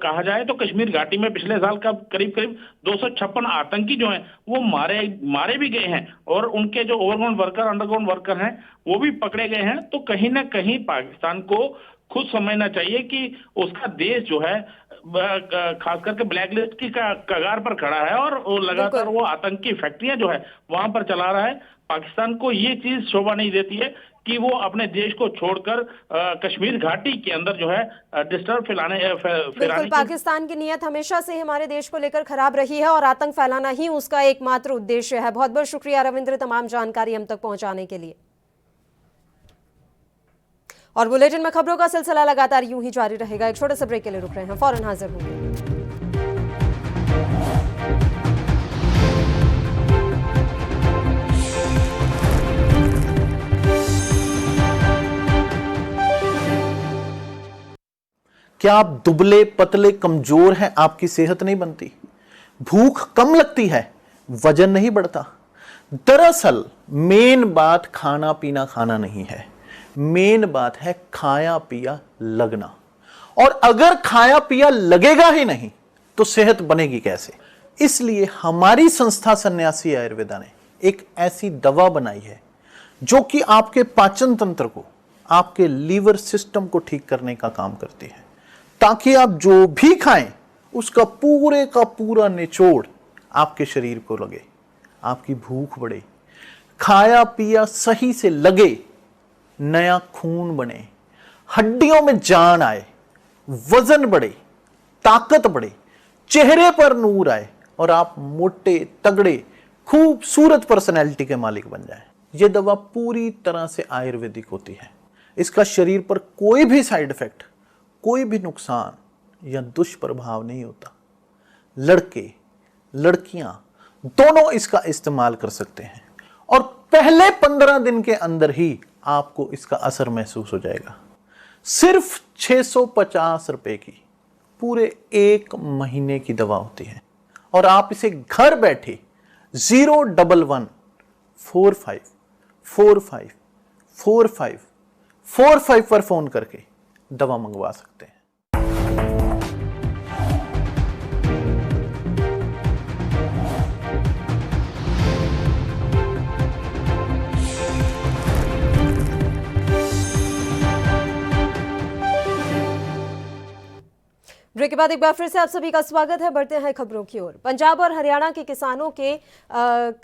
कहा जाए तो कश्मीर घाटी में पिछले साल का करीब 256 आतंकी जो हैं वो मारे भी गए हैं और उनके जो ओवरग्राउंड वर्कर, अंडरग्राउंड वर्कर हैं वो भी पकड़े गए हैं। तो कहीं ना कहीं पाकिस्तान को खुद समझना चाहिए कि उसका देश जो है खास करके ब्लैकलिस्ट की कगार पर खड़ा है और लगातार वो आतंकी फैक्ट्रियां जो है वहां पर चला रहा है। पाकिस्तान को ये चीज शोभा नहीं देती है कि वो अपने देश को छोड़कर कश्मीर घाटी के अंदर जो है डिस्टर्ब फैलाने बिल्कुल, पाकिस्तान की नीयत हमेशा से हमारे देश को लेकर खराब रही है और आतंक फैलाना ही उसका एकमात्र उद्देश्य है। बहुत बहुत शुक्रिया रविंद्र तमाम जानकारी हम तक पहुंचाने के लिए। और बुलेटिन में खबरों का सिलसिला लगातार यूं ही जारी रहेगा। एक छोटे से ब्रेक के लिए रुक रहे हैं, फौरन हाजिर होंगे। क्या आप दुबले पतले कमजोर हैं, आपकी सेहत नहीं बनती, भूख कम लगती है, वजन नहीं बढ़ता? दरअसल मेन बात खाना पीना खाना नहीं है, मेन बात है खाया पिया लगना। और अगर खाया पिया लगेगा ही नहीं तो सेहत बनेगी कैसे? इसलिए हमारी संस्था सन्यासी आयुर्वेदा ने एक ऐसी दवा बनाई है जो कि आपके पाचन तंत्र को, आपके लीवर सिस्टम को ठीक करने का काम करती है, ताकि आप जो भी खाएं उसका पूरे का पूरा निचोड़ आपके शरीर को लगे, आपकी भूख बढ़े, खाया पिया सही से लगे, नया खून बने, हड्डियों में जान आए, वजन बढ़े, ताकत बढ़े, चेहरे पर नूर आए और आप मोटे तगड़े खूबसूरत पर्सनैलिटी के मालिक बन जाएं। यह दवा पूरी तरह से आयुर्वेदिक होती है। इसका शरीर पर कोई भी साइड इफेक्ट, कोई भी नुकसान या दुष्प्रभाव नहीं होता। लड़के लड़कियां दोनों इसका इस्तेमाल कर सकते हैं और पहले 15 दिन के अंदर ही आपको इसका असर महसूस हो जाएगा। सिर्फ 650 रुपए की पूरे 1 महीने की दवा होती है और आप इसे घर बैठे 011 45 45 45 45 पर फोन करके दवा मंगवा सकते हैं। ब्रेक के बाद एक बार फिर से आप सभी का स्वागत है। बढ़ते हैं खबरों की ओर। पंजाब और हरियाणा के किसानों के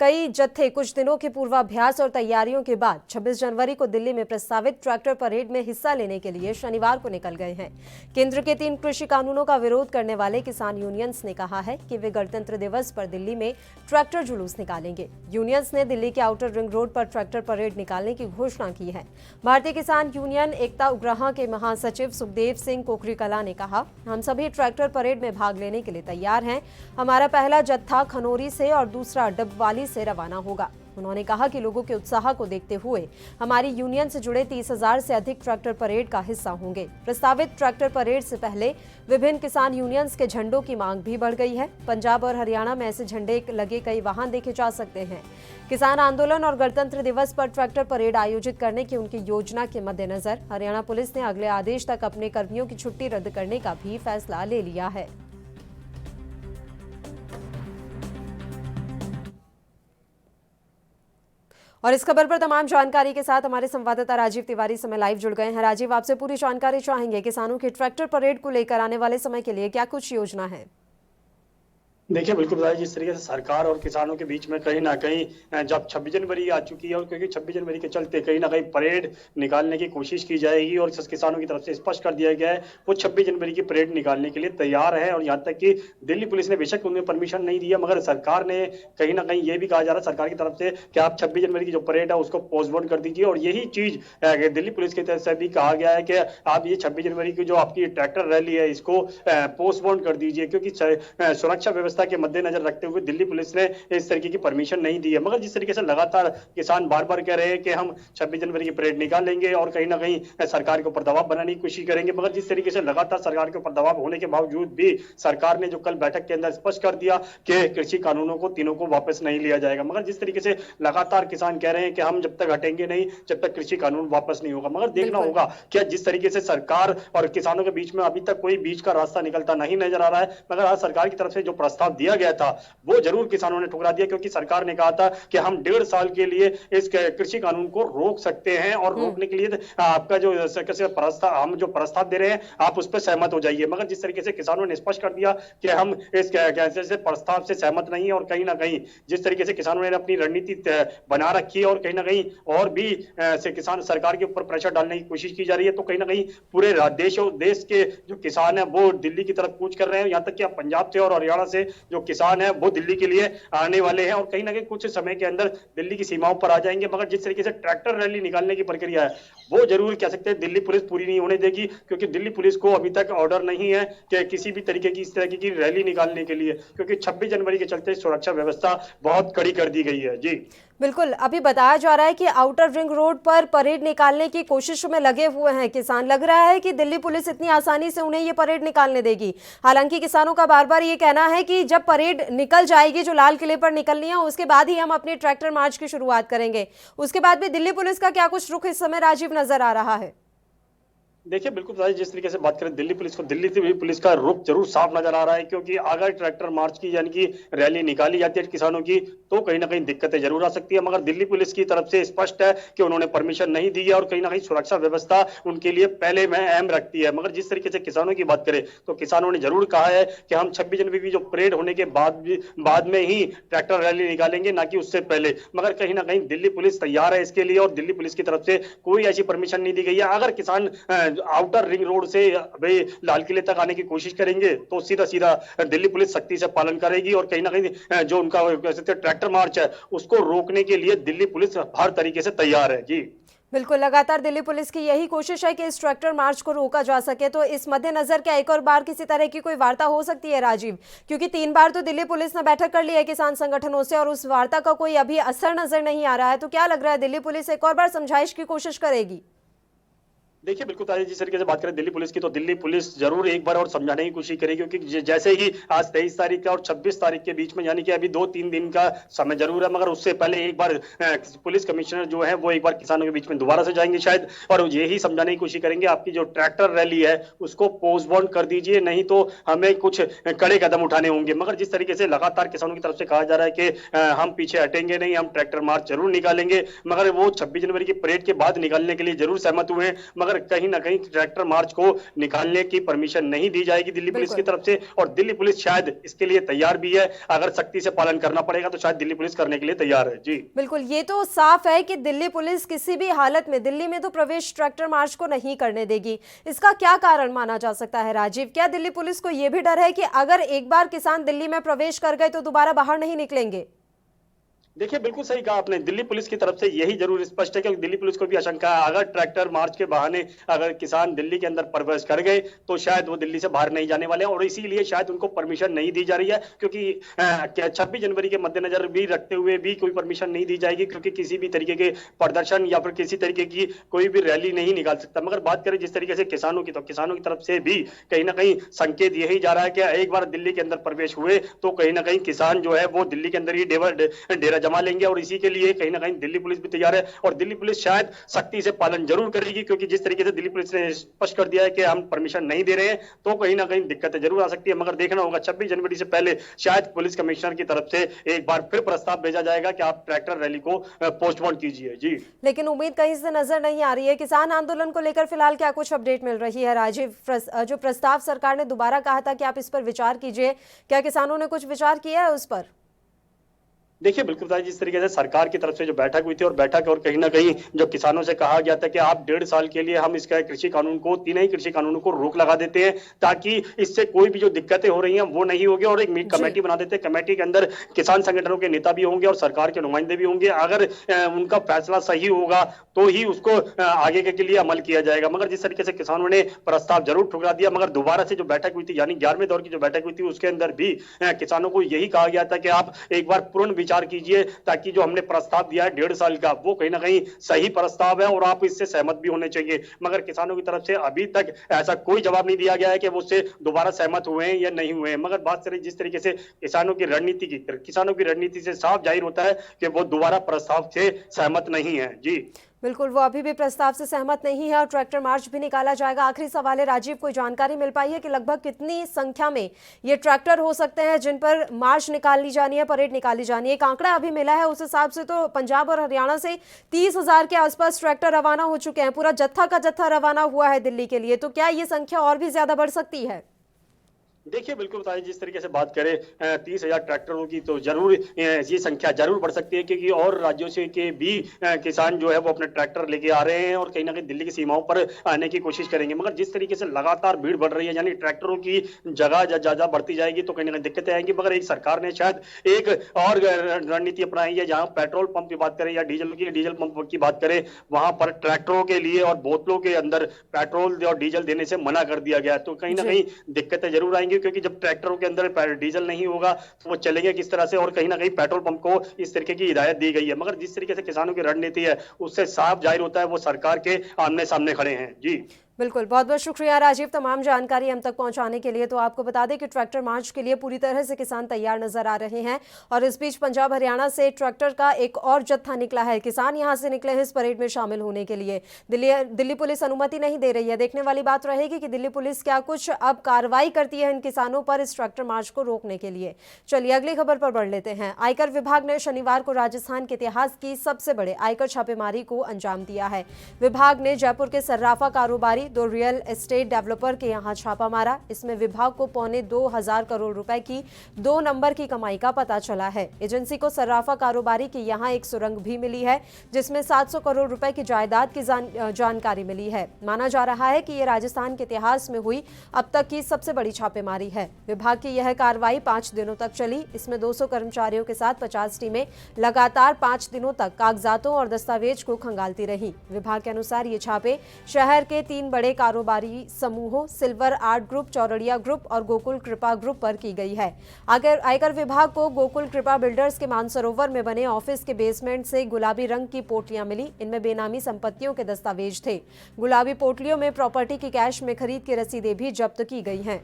कई जत्थे कुछ दिनों के पूर्वाभ्यास और तैयारियों के बाद 26 जनवरी को दिल्ली में प्रस्तावित ट्रैक्टर परेड में हिस्सा लेने के लिए शनिवार को निकल गए हैं। केंद्र के 3 कृषि कानूनों का विरोध करने वाले किसान यूनियंस ने कहा है कि वे गणतंत्र दिवस पर दिल्ली में ट्रैक्टर जुलूस निकालेंगे। यूनियंस ने दिल्ली के आउटर रिंग रोड पर ट्रैक्टर परेड निकालने की घोषणा की है। भारतीय किसान यूनियन एकता उपग्रह के महासचिव सुखदेव सिंह कोकरीकला ने कहा, हम सभी ट्रैक्टर परेड में भाग लेने के लिए तैयार हैं। हमारा पहला जत्था खनौरी से और दूसरा डबवाली से रवाना होगा। उन्होंने कहा कि लोगों के उत्साह को देखते हुए हमारी यूनियन से जुड़े 30,000 से अधिक ट्रैक्टर परेड का हिस्सा होंगे। प्रस्तावित ट्रैक्टर परेड से पहले विभिन्न किसान यूनियंस के झंडों की मांग भी बढ़ गई है। पंजाब और हरियाणा में ऐसे झंडे लगे कई वाहन देखे जा सकते हैं। किसान आंदोलन और गणतंत्र दिवस पर ट्रैक्टर परेड आयोजित करने की उनकी योजना के मद्देनजर हरियाणा पुलिस ने अगले आदेश तक अपने कर्मियों की छुट्टी रद्द करने का भी फैसला ले लिया है। और इस खबर पर तमाम जानकारी के साथ हमारे संवाददाता राजीव तिवारी समय लाइव जुड़ गए हैं। राजीव, आपसे पूरी जानकारी चाहेंगे किसानों की ट्रैक्टर परेड को लेकर आने वाले समय के लिए क्या कुछ योजना है? देखिए बिल्कुल बताइए, जिस तरीके से सरकार और किसानों के बीच में कहीं ना कहीं जब 26 जनवरी आ चुकी है और क्योंकि 26 जनवरी के चलते कहीं ना कहीं परेड निकालने की कोशिश की जाएगी और किसानों की तरफ से स्पष्ट कर दिया गया है वो 26 जनवरी की परेड निकालने के लिए तैयार है। और यहाँ तक कि दिल्ली पुलिस ने बेशक उन्हें परमिशन नहीं दिया, मगर सरकार ने कहीं ना कहीं ये भी कहा जा रहा है सरकार की तरफ से कि आप 26 जनवरी की जो परेड है उसको पोस्टपोन कर दीजिए। और यही चीज दिल्ली पुलिस की तरफ से भी कहा गया है कि आप ये 26 जनवरी की जो आपकी ट्रैक्टर रैली है इसको पोस्टपोन कर दीजिए, क्योंकि सुरक्षा व्यवस्था के मद्देनजर रखते हुए दिल्ली पुलिस ने इस तरीके की परमिशन नहीं दी है। मगर जिस तरीके से लगातार किसान बार बार कह रहे हैं कि हम 26 जनवरी की परेड निकालेंगे और कहीं ना कहीं सरकार के ऊपर दबाव बनाने की कोशिश करेंगे, मगर जिस तरीके से लगातार सरकार के ऊपर दबाव होने के बावजूद भी सरकार ने जो कल बैठक के अंदर स्पष्ट कर दिया कि कृषि कानूनों को तीनों को वापस नहीं लिया जाएगा। मगर जिस तरीके से लगातार किसान कह रहे हैं कि हम जब तक हटेंगे नहीं जब तक कृषि कानून वापस नहीं होगा। मगर देखना होगा कि जिस तरीके से सरकार और किसानों के बीच में अभी तक कोई बीच का रास्ता निकलता नहीं नजर आ रहा है, मगर आज सरकार की तरफ से जो प्रस्ताव दिया गया था वो जरूर किसानों ने ठुकरा दिया, क्योंकि सरकार ने कहा था कि हम 1.5 साल के लिए इस कृषि कानून को रोक सकते हैं और रोकने के लिए आपका जो प्रस्ताव हम जो प्रस्ताव दे रहे हैं आप उस पर सहमत हो जाइए। मगर जिस तरीके से किसानों ने स्पष्ट कर दिया कि हम इस प्रस्ताव से सहमत नहीं है और कहीं ना कहीं जिस तरीके से किसानों ने अपनी रणनीति बना रखी है और कहीं ना कहीं और भी से किसान सरकार के ऊपर प्रेशर डालने की कोशिश की जा रही है, तो कहीं ना कहीं पूरे देश के जो किसान है वो दिल्ली की तरफ कूच कर रहे हैं। यहाँ तक कि पंजाब से और हरियाणा से जो किसान है वो दिल्ली के लिए आने वाले हैं और कहीं ना कहीं कुछ समय के अंदर दिल्ली की सीमाओं पर आ जाएंगे। मगर जिस तरीके से ट्रैक्टर रैली निकालने की प्रक्रिया है वो जरूर कह सकते हैं दिल्ली पुलिस पूरी नहीं होने देगी, क्योंकि दिल्ली पुलिस को अभी तक ऑर्डर नहीं है कि किसी भी तरीके की इस तरह की रैली निकालने के लिए, क्योंकि 26 जनवरी के चलते सुरक्षा व्यवस्था बहुत कड़ी कर दी गई है। जी बिल्कुल, अभी बताया जा रहा है कि आउटर रिंग रोड पर परेड निकालने की कोशिश में लगे हुए हैं किसान। लग रहा है कि दिल्ली पुलिस इतनी आसानी से उन्हें ये परेड निकालने देगी। हालांकि किसानों का बार बार ये कहना है कि जब परेड निकल जाएगी जो लाल किले पर निकलनी है उसके बाद ही हम अपनी ट्रैक्टर मार्च की शुरुआत करेंगे। उसके बाद भी दिल्ली पुलिस का क्या कुछ रुख इस समय राजीव नजर आ रहा है? देखिए बिल्कुल जिस तरीके से बात करें दिल्ली पुलिस का रुख जरूर साफ नजर आ रहा है, क्योंकि अगर ट्रैक्टर मार्च की यानी कि रैली निकाली जाती है किसानों की तो कहीं ना कहीं दिक्कतें जरूर आ सकती है। मगर दिल्ली पुलिस की तरफ से स्पष्ट है कि उन्होंने परमिशन नहीं दी है और कहीं ना कहीं सुरक्षा व्यवस्था उनके लिए पहले में अहम रखती है। मगर जिस तरीके से किसानों की बात करें तो किसानों ने जरूर कहा है कि हम 26 जनवरी की जो परेड होने के बाद में ही ट्रैक्टर रैली निकालेंगे, ना कि उससे पहले। मगर कहीं ना कहीं दिल्ली पुलिस तैयार है इसके लिए और दिल्ली पुलिस की तरफ से कोई ऐसी परमिशन नहीं दी गई है। अगर किसान आउटर रिंग रोड से भाई लाल किले तक आने की कोशिश करेंगे तो सीधा सीधा दिल्ली पुलिस सख्ती से पालन करेगी और कहीं ना कहीं जो उनका ट्रैक्टर मार्च है उसको रोकने के लिए दिल्ली पुलिस हर तरीके से तैयार है। जी बिल्कुल, लगातार दिल्ली पुलिस की यही कोशिश है कि इस ट्रैक्टर मार्च को रोका जा सके। तो इस मद्देनजर क्या एक और बार किसी तरह की कोई वार्ता हो सकती है राजीव? क्योंकि 3 बार तो दिल्ली पुलिस ने बैठक कर ली है किसान संगठनों से और उस वार्ता का कोई अभी असर नजर नहीं आ रहा है। तो क्या लग रहा है दिल्ली पुलिस एक और बार समझाइश की कोशिश करेगी? देखिए बिल्कुल जिस तरीके से बात करें दिल्ली पुलिस की तो दिल्ली पुलिस जरूर एक बार और समझाने की कोशिश करेगी, क्योंकि जैसे ही आज 23 तारीख का और 26 तारीख के बीच में यानी कि अभी 2-3 दिन का समय जरूर है, मगर उससे पहले एक बार पुलिस कमिश्नर जो है वो एक बार किसानों के बीच में दोबारा से जाएंगे शायद और यही समझाने की कोशिश करेंगे आपकी जो ट्रैक्टर रैली है उसको पोस्टपोन कर दीजिए, नहीं तो हमें कुछ कड़े कदम उठाने होंगे। मगर जिस तरीके से लगातार किसानों की तरफ से कहा जा रहा है कि हम पीछे हटेंगे नहीं, हम ट्रैक्टर मार्च जरूर निकालेंगे, मगर वो 26 जनवरी की परेड के बाद निकालने के लिए जरूर सहमत हुए हैं। मगर कहीं ना कहीं ट्रैक्टर मार्च को निकालने की परमिशन नहीं दी जाएगी दिल्ली पुलिस की तरफ से और दिल्ली पुलिस शायद इसके लिए तैयार भी है। अगर सख्ती से पालन करना पड़ेगा तो शायद दिल्ली पुलिस करने के लिए तैयार है। जी बिल्कुल, ये तो साफ है कि दिल्ली पुलिस किसी भी हालत में दिल्ली में तो प्रवेश ट्रैक्टर मार्च को नहीं करने देगी। इसका क्या कारण माना जा सकता है राजीव? क्या दिल्ली पुलिस को यह भी डर है कि अगर एक बार किसान दिल्ली में प्रवेश कर गए तो दोबारा बाहर नहीं निकलेंगे? देखिए बिल्कुल सही कहा आपने। दिल्ली पुलिस की तरफ से यही जरूर स्पष्ट है कि दिल्ली पुलिस को भी आशंका है, अगर ट्रैक्टर मार्च के बहाने अगर किसान दिल्ली के अंदर प्रवेश कर गए तो शायद वो दिल्ली से बाहर नहीं जाने वाले हैं, और इसीलिए शायद उनको परमिशन नहीं दी जा रही है, क्योंकि 26 जनवरी के मद्देनजर भी रखते हुए भी कोई परमिशन नहीं दी जाएगी, क्योंकि किसी भी तरीके के प्रदर्शन या फिर किसी तरीके की कोई भी रैली नहीं निकाल सकता। मगर बात करें जिस तरीके से किसानों की, तो किसानों की तरफ से भी कहीं ना कहीं संकेत यही जा रहा है कि एक बार दिल्ली के अंदर प्रवेश हुए तो कहीं ना कहीं किसान जो है वो दिल्ली के अंदर ही डेरा जमा लेंगे, और इसी के लिए कहीं ना कहीं दिल्ली पुलिस भी तैयार है, और दिल्ली पुलिस शायद सख्ती से पालन जरूर करेगी, क्योंकि जिस तरीके से दिल्ली पुलिस ने स्पष्ट कर दिया है कि हम परमिशन नहीं दे रहे हैं, तो कहीं ना कहीं दिक्कतें जरूर आ सकती है। मगर देखना होगा 26 जनवरी से पहले शायद पुलिस कमिश्नर की तरफ से एक बार फिर प्रस्ताव भेजा जाएगा कि आप ट्रैक्टर रैली को पोस्टपोन कीजिए। जी, लेकिन उम्मीद कहीं से नजर नहीं आ रही है। किसान आंदोलन को लेकर फिलहाल क्या कुछ अपडेट मिल रही है राजीव? जो प्रस्ताव सरकार ने दोबारा कहा था कि आप इस पर विचार कीजिए, क्या किसानों ने कुछ विचार किया है उस पर? देखिए बिल्कुल था, जिस तरीके से सरकार की तरफ से जो बैठक हुई थी, और बैठक और कहीं ना कहीं जो किसानों से कहा गया था कि आप 1.5 साल के लिए हम इसका कृषि कानून को, तीनों ही कृषि कानूनों को रोक लगा देते हैं, ताकि इससे कोई भी जो दिक्कतें हो रही हैं वो नहीं होगी, और एक कमेटी बना देते हैं। कमेटी के अंदर किसान संगठनों के नेता भी होंगे और सरकार के नुमाइंदे भी होंगे। अगर उनका फैसला सही होगा तो ही उसको आगे के लिए अमल किया जाएगा। मगर जिस तरीके से किसानों ने प्रस्ताव जरूर ठुकरा दिया, मगर दोबारा से जो बैठक हुई थी, यानी 11वें दौर की जो बैठक हुई थी, उसके अंदर भी किसानों को यही कहा गया था कि आप एक बार पूर्ण विचार कीजिए, ताकि जो हमने प्रस्ताव दिया है 1.5 साल का, वो कहीं ना कहीं सही प्रस्ताव है और आप इससे सहमत भी होने चाहिए। मगर किसानों की तरफ से अभी तक ऐसा कोई जवाब नहीं दिया गया है कि वो उससे दोबारा सहमत हुए हैं या नहीं हुए हैं। मगर बात करें जिस तरीके से किसानों की रणनीति से साफ जाहिर होता है कि वो दोबारा प्रस्ताव से सहमत नहीं है। जी बिल्कुल, वो अभी भी प्रस्ताव से सहमत नहीं है और ट्रैक्टर मार्च भी निकाला जाएगा। आखिरी सवाल है राजीव, कोई जानकारी मिल पाई है कि लगभग कितनी संख्या में ये ट्रैक्टर हो सकते हैं जिन पर मार्च निकाली जानी है, परेड निकाली जानी है? एक आंकड़ा अभी मिला है, उस हिसाब से तो पंजाब और हरियाणा से 30,000 के आसपास ट्रैक्टर रवाना हो चुके हैं, पूरा जत्था का जत्था रवाना हुआ है दिल्ली के लिए। तो क्या ये संख्या और भी ज्यादा बढ़ सकती है? देखिए बिल्कुल बताइए, जिस तरीके से बात करें 30,000 ट्रैक्टरों की, तो जरूर ये संख्या जरूर बढ़ सकती है, क्योंकि और राज्यों से के भी किसान जो है वो अपने ट्रैक्टर लेके आ रहे हैं और कहीं ना कहीं दिल्ली की सीमाओं पर आने की कोशिश करेंगे। मगर जिस तरीके से लगातार भीड़ बढ़ रही है, यानी ट्रैक्टरों की जगह ज्यादा बढ़ती जाएगी, तो कहीं ना कहीं दिक्कतें आएंगी। मगर एक सरकार ने शायद एक और रणनीति अपनाई है, जहां पेट्रोल पंप की बात करें या डीजल पंप की बात करें, वहां पर ट्रैक्टरों के लिए और बोतलों के अंदर पेट्रोल और डीजल देने से मना कर दिया गया। तो कहीं ना कहीं दिक्कतें जरूर आएंगी, क्योंकि जब ट्रैक्टरों के अंदर डीजल नहीं होगा तो वो चलेंगे किस तरह से, और कहीं ना कहीं पेट्रोल पंप को इस तरीके की हिदायत दी गई है। मगर जिस तरीके से किसानों की रणनीति है उससे साफ जाहिर होता है वो सरकार के आमने सामने खड़े हैं। जी बिल्कुल, बहुत बहुत शुक्रिया राजीव तमाम जानकारी हम तक पहुंचाने के लिए। तो आपको बता दें कि ट्रैक्टर मार्च के लिए पूरी तरह से किसान तैयार नजर आ रहे हैं, और इस बीच पंजाब हरियाणा से ट्रैक्टर का एक और जत्था निकला है। किसान यहां से निकले हैं इस परेड में शामिल होने के लिए। दिल्ली पुलिस अनुमति नहीं दे रही है। देखने वाली बात रहेगी कि दिल्ली पुलिस क्या कुछ अब कार्रवाई करती है इन किसानों पर इस ट्रैक्टर मार्च को रोकने के लिए। चलिए अगली खबर पर बढ़ लेते हैं। आयकर विभाग ने शनिवार को राजस्थान के इतिहास की सबसे बड़े आयकर छापेमारी को अंजाम दिया है। विभाग ने जयपुर के सर्राफा कारोबारी, 2 रियल एस्टेट डेवलपर के यहां छापा मारा। इसमें विभाग को 2.25 करोड़ रुपए की 2 नंबर की कमाई का पता चला है। एजेंसी को सर्राफा कारोबारी की यहां एक सुरंग भी मिली है, जिसमें 700 करोड़ रुपए की जायदाद की जानकारी मिली है। माना जा रहा है कि यह राजस्थान के इतिहास में हुई अब तक की सबसे बड़ी छापेमारी है। विभाग की यह कार्रवाई 5 दिनों तक चली। इसमें 200 कर्मचारियों के साथ 50 टीमें लगातार 5 दिनों तक कागजातों और दस्तावेज को खंगालती रही। विभाग के अनुसार ये छापे शहर के 3 बड़े कारोबारी समूहों silver art group, Chordia group और गोकुल कृपा ग्रुप पर की गई है। आयकर विभाग को गोकुल कृपा बिल्डर्स के मानसरोवर में बने ऑफिस के बेसमेंट से गुलाबी रंग की पोटलियां मिली। इनमें बेनामी संपत्तियों के दस्तावेज थे। गुलाबी पोटलियों में प्रॉपर्टी की कैश में खरीद की रसीदें भी जब्त की गई हैं।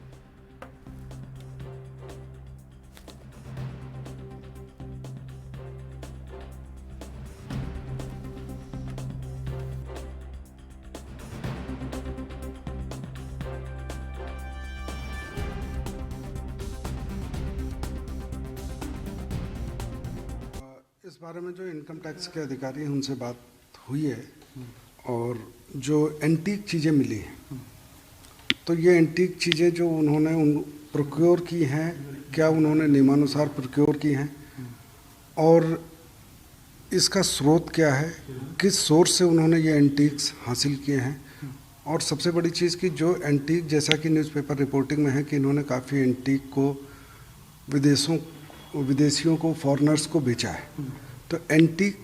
इस बारे में जो इनकम टैक्स के अधिकारी हैं उनसे बात हुई है, और जो एंटीक चीज़ें मिली हैं, तो ये एंटीक चीज़ें जो उन्होंने प्रोक्योर की हैं, क्या उन्होंने नियमानुसार प्रोक्योर की हैं, और इसका स्रोत क्या है, किस सोर्स से उन्होंने ये एंटीक्स हासिल किए हैं। और सबसे बड़ी चीज़ कि जो एंटीक, जैसा कि न्यूज़पेपर रिपोर्टिंग में है कि इन्होंने काफ़ी एंटीक को विदेशियों को, फॉरेनर्स को बेचा है। तो एंटीक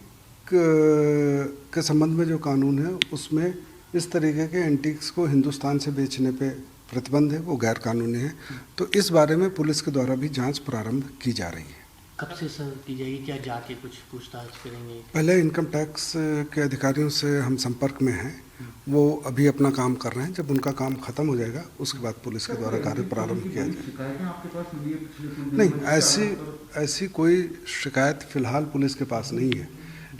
के संबंध में जो कानून है उसमें इस तरीके के एंटीक्स को हिंदुस्तान से बेचने पे प्रतिबंध है, वो गैर कानूनी है। तो इस बारे में पुलिस के द्वारा भी जांच प्रारंभ की जा रही है। कब से सर की जाएगी, क्या जाके कुछ पूछताछ करेंगे? पहले इनकम टैक्स के अधिकारियों से हम संपर्क में हैं, वो अभी अपना काम कर रहे हैं। जब उनका काम खत्म हो जाएगा उसके बाद पुलिस के द्वारा कार्य प्रारंभ किया जाएगा। नहीं, ऐसी कोई शिकायत फिलहाल पुलिस के पास नहीं है,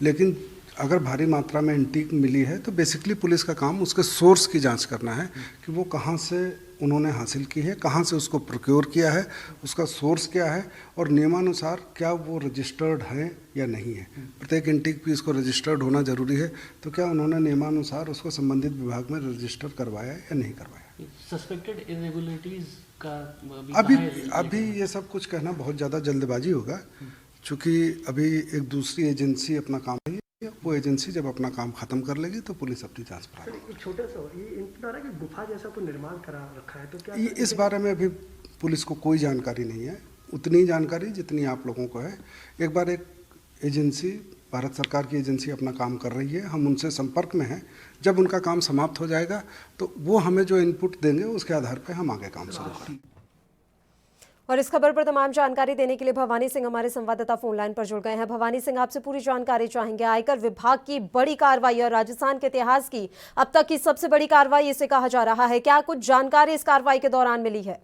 लेकिन अगर भारी मात्रा में एंटीक मिली है तो बेसिकली पुलिस का काम उसके सोर्स की जांच करना है कि वो कहाँ से उन्होंने हासिल की है, कहाँ से उसको प्रोक्योर किया है, उसका सोर्स क्या है और नियमानुसार क्या वो रजिस्टर्ड है या नहीं है। प्रत्येक एंटीक पीस को रजिस्टर्ड होना जरूरी है, तो क्या उन्होंने नियमानुसार उसको संबंधित विभाग में रजिस्टर करवाया या नहीं करवाया। सस्पेक्टेड इरेगुलरिटीज का अभी ये सब कुछ कहना बहुत ज़्यादा जल्दबाजी होगा, चूँकि अभी एक दूसरी एजेंसी अपना काम है, वो एजेंसी जब अपना काम खत्म कर लेगी तो पुलिस अपनी जांच प्रारंभ। एक छोटा सा ये इनका कि गुफा जैसा कोई निर्माण करा रखा है, तो क्या इस बारे में अभी पुलिस को कोई जानकारी नहीं है, उतनी जानकारी जितनी आप लोगों को है। एक बार एक एजेंसी, भारत सरकार की एजेंसी अपना काम कर रही है, हम उनसे संपर्क में हैं। जब उनका काम समाप्त हो जाएगा तो वो हमें जो इनपुट देंगे उसके आधार पर हम आगे काम शुरू करेंगे। और इस खबर पर तमाम जानकारी देने के लिए भवानी सिंह हमारे संवाददाता फोन लाइन पर जुड़ गए हैं। भवानी सिंह, आपसे पूरी जानकारी चाहेंगे। आयकर विभाग की बड़ी कार्रवाई और राजस्थान के इतिहास की अब तक की सबसे बड़ी कार्रवाई इसे कहा जा रहा है, क्या कुछ जानकारी इस कार्रवाई के दौरान मिली है?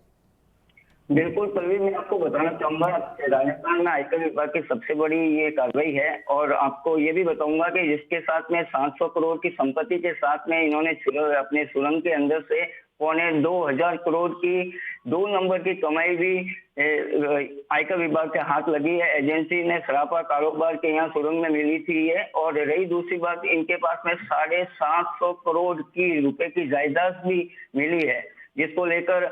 बिल्कुल पल्लवी, मैं आपको बताना चाहूंगा राजस्थान में आयकर विभाग की सबसे बड़ी ये कार्रवाई है। और आपको ये भी बताऊंगा कि जिसके साथ में 700 करोड़ की संपत्ति के साथ में इन्होंने अपने सुरंग के अंदर से 2,500 करोड़ की 2 नंबर की कमाई भी आयकर विभाग के हाथ लगी है। एजेंसी ने सराफा कारोबार के यहाँ सुरंग में मिली थी ये। और रही दूसरी बात, इनके पास में 750 करोड़ की रुपए की जायदाद भी मिली है, जिसको लेकर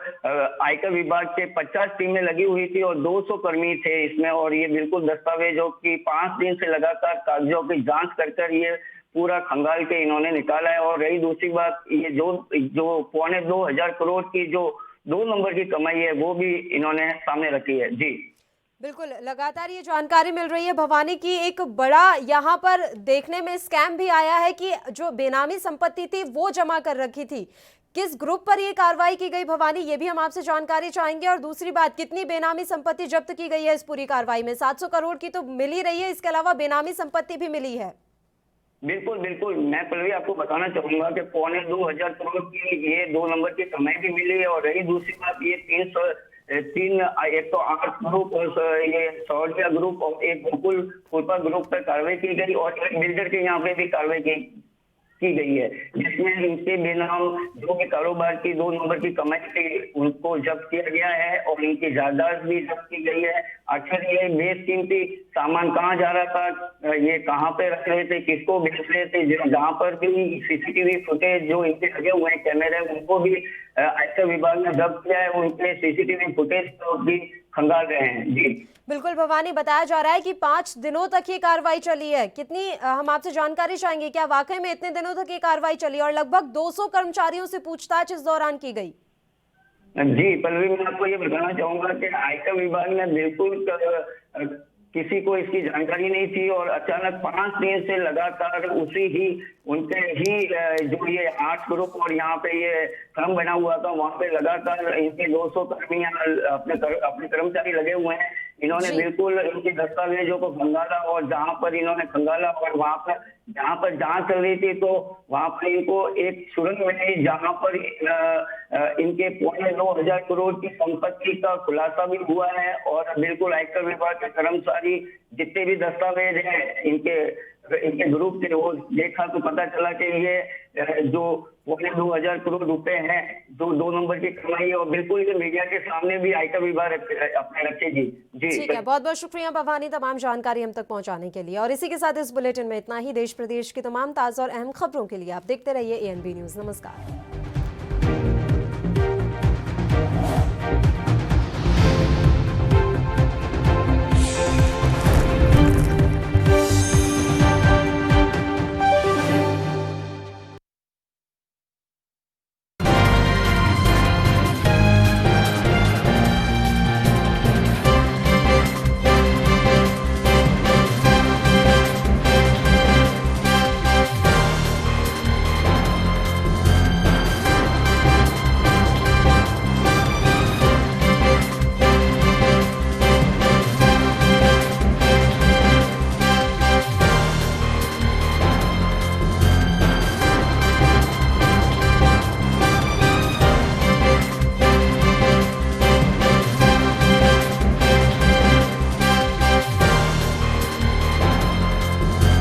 आयकर विभाग के 50 टीमें लगी हुई थी और 200 कर्मी थे इसमें। और ये बिल्कुल दस्तावेजों की 5 दिन से लगातार कागजों की जांच कर ये पूरा खंगाल के इन्होंने निकाला है। और रही दूसरी बात, ये जो 2,500 करोड़ की जो 2 नंबर की कमाई है वो भी इन्होंने सामने रखी है। जी बिल्कुल, लगातार ये जानकारी मिल रही है भवानी की। एक बड़ा यहाँ पर देखने में स्कैम भी आया है कि जो बेनामी संपत्ति थी वो जमा कर रखी थी। किस ग्रुप पर ये कार्रवाई की गई भवानी, ये भी हम आपसे जानकारी चाहेंगे। और दूसरी बात, कितनी बेनामी संपत्ति जब्त की गई है इस पूरी कार्रवाई में? 700 करोड़ की तो मिल ही रही है, इसके अलावा बेनामी संपत्ति भी मिली है। बिल्कुल बिल्कुल, मैं पहले आपको बताना चाहूंगा कि 2,500 करोड़ की ये 2 नंबर की कमाई भी मिली है। और रही दूसरी बात, ये 108 ग्रुप और ये सौर्या ग्रुप और एक गोकुल फूलपा ग्रुप पर कार्रवाई की गई और एक बिल्डर के यहाँ पे भी कार्रवाई की गई है, जिसमें इनके बेनाम जो भी कारोबार की 2 नंबर की कमाई थी उनको जब्त किया गया है और इनकी जायदाद भी जब्त की गई है। आखिर ये बेशकीमती सामान कहाँ जा रहा था, ये कहाँ पे रख रहे थे, किसको बेच रहे थे, जहाँ पर भी सीसीटीवी फुटेज जो इनके लगे हुए हैं कैमरे, उनको भी आयकर विभाग ने जब्त किया है। उनके सीसीटीवी फुटेज को भी खंगाल रहे हैं। जी बिल्कुल भवानी, बताया जा रहा है कि 5 दिनों तक ये कार्रवाई चली है। कितनी हम आपसे जानकारी चाहेंगे, क्या वाकई में इतने दिनों तक ये कार्रवाई चली और लगभग 200 कर्मचारियों से पूछताछ इस दौरान की गई? जी पल्लवी, मैं आपको ये बताना चाहूंगा कि आयकर विभाग ने बिल्कुल किसी को इसकी जानकारी नहीं थी और अचानक 5 दिन से लगातार उसी ही उनके ही जो ये 8 ग्रुप और यहाँ पे ये फर्म बना हुआ था वहाँ पे लगातार इनके 200 कर्मी अपने कर्मचारी लगे हुए हैं। इन्होंने बिल्कुल इनके दस्तावेजों को खंगाला और जहाँ पर इन्होंने खंगाला और वहाँ पर जहाँ पर जांच चल रही थी तो वहाँ पर इनको एक सुरंग मिली जहाँ पर इनके 2,500 करोड़ की संपत्ति का खुलासा भी हुआ है। और बिल्कुल आयकर विभाग के कर्मचारी जितने भी दस्तावेज हैं इनके ग्रुप के वो देखा तो पता चला कि ये जो 2,500 करोड़ रुपए हैं जो 2 नंबर की कमाई है और बिल्कुल ये मीडिया के सामने भी आयकर विभाग अपने रखेगी। जी ठीक है, बहुत बहुत शुक्रिया भवानी तमाम जानकारी हम तक पहुंचाने के लिए। और इसी के साथ इस बुलेटिन में इतना ही। देश प्रदेश की तमाम ताजा और अहम खबरों के लिए आप देखते रहिए ANB न्यूज। नमस्कार।